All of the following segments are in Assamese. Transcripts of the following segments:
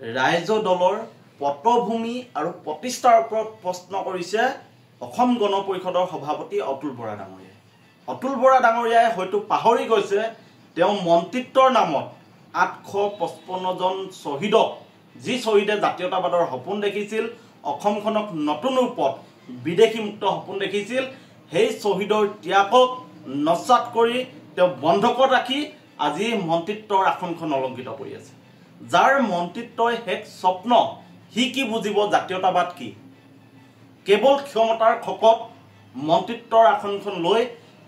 ৰাইজ দলৰ পটভূমি আৰু প্ৰতিষ্ঠাৰ ওপৰত প্ৰশ্ন কৰিছে অসম গণ পৰিষদৰ সভাপতি অতুল বৰা ডাঙৰীয়াই। অতুল বৰা ডাঙৰীয়াই হয়তো পাহৰি গৈছে তেওঁ মন্ত্ৰিত্বৰ নামত 855 জন শ্বহীদক, যি শ্বহীদে জাতীয়তাবাদৰ সপোন দেখিছিল, অসমখনক নতুন ৰূপত বিদেশীমুক্ত সপোন দেখিছিল, সেই শ্বহীদৰ ত্যাগক নস্যাৎ কৰি তেওঁ বন্ধকত ৰাখি আজি মন্ত্ৰিত্বৰ আসনখন অলংকৃত কৰি আছে। যাৰ মন্ত্ৰিত্বই শেষ স্বপ্ন, সি কি বুজিব জাতীয়তাবাদ কি? কেৱল ক্ষমতাৰ খকত মন্ত্ৰিত্বৰ আসনখন লৈ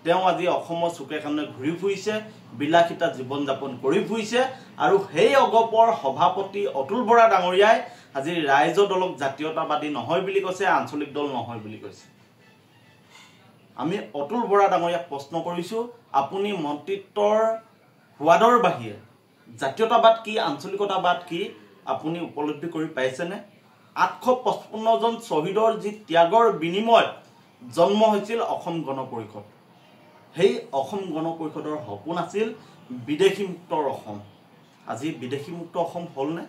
তেওঁ আজি অসমৰ চুকে কাণে ঘূৰি ফুৰিছে, বিলাসিতা জীৱন যাপন কৰি ফুৰিছে। আৰু সেই অগপৰ সভাপতি অতুল বৰা ডাঙৰীয়াই আজি ৰাইজ দলক জাতীয়তাবাদী নহয় বুলি কৈছে, আঞ্চলিক দল নহয় বুলি কৈছে। আমি অতুল বৰা ডাঙৰীয়াক প্ৰশ্ন কৰিছোঁ, আপুনি মন্ত্ৰিত্বৰ সোৱাদৰ বাহিৰে জাতীয়তাবাদ কি, আঞ্চলিকতাবাদ কি আপুনি উপলব্ধি কৰি পাইছেনে? 855 জন শ্বহীদৰ যি ত্যাগৰ বিনিময়ত জন্ম হৈছিল অসম গণ পৰিষদ, সেই অসম গণ পৰিষদৰ সপোন আছিল বিদেশীমুক্ত অসম। আজি বিদেশীমুক্ত অসম হ'লনে?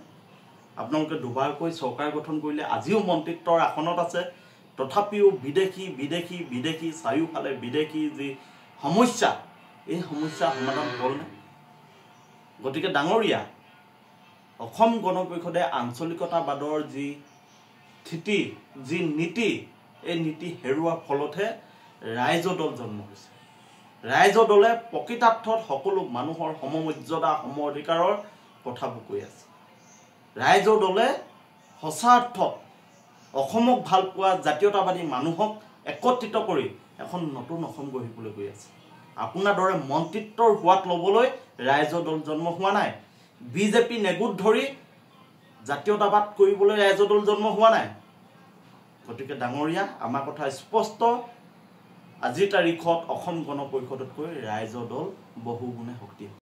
আপোনালোকে দুবাৰকৈ চৰকাৰ গঠন কৰিলে, আজিও মন্ত্ৰিত্বৰ আসনত আছে, তথাপিও বিদেশী বিদেশী বিদেশী চাৰিওফালে বিদেশী যি সমস্যা, এই সমস্যা সমাধান হ'লনে? গতিকে ডাঙৰীয়া, অসম গণ পৰিষদে আঞ্চলিকতাবাদৰ যি স্থিতি, যি নীতি, এই নীতি হেৰুৱাৰ ফলতহে ৰাইজ দল জন্ম হৈছে। ৰাইজ দলে প্ৰকৃতাৰ্থত সকলো মানুহৰ সমমৰ্যাদা, সম অধিকাৰৰ কথাবোৰ কৈ আছে। ৰাইজ দলে সঁচা অৰ্থত অসমক ভাল পোৱা জাতীয়তাবাদী মানুহক একত্ৰিত কৰি এখন নতুন অসম গঢ়িবলৈ গৈ আছে। আপোনাৰ দৰে মন্ত্ৰিত্বৰ সোৱাদ ল'বলৈ ৰাইজ দল জন্ম হোৱা নাই। বিজেপি নেগুত ধৰি জাতীয়তাবাদ কৰিবলৈ ৰাইজ দল জন্ম হোৱা নাই। গতিকে ডাঙৰীয়া, আমাৰ কথা স্পষ্ট, আজিৰ তাৰিখত অসম গণ পৰিষদতকৈ ৰাইজ দল বহুগুণে শক্তিশালী।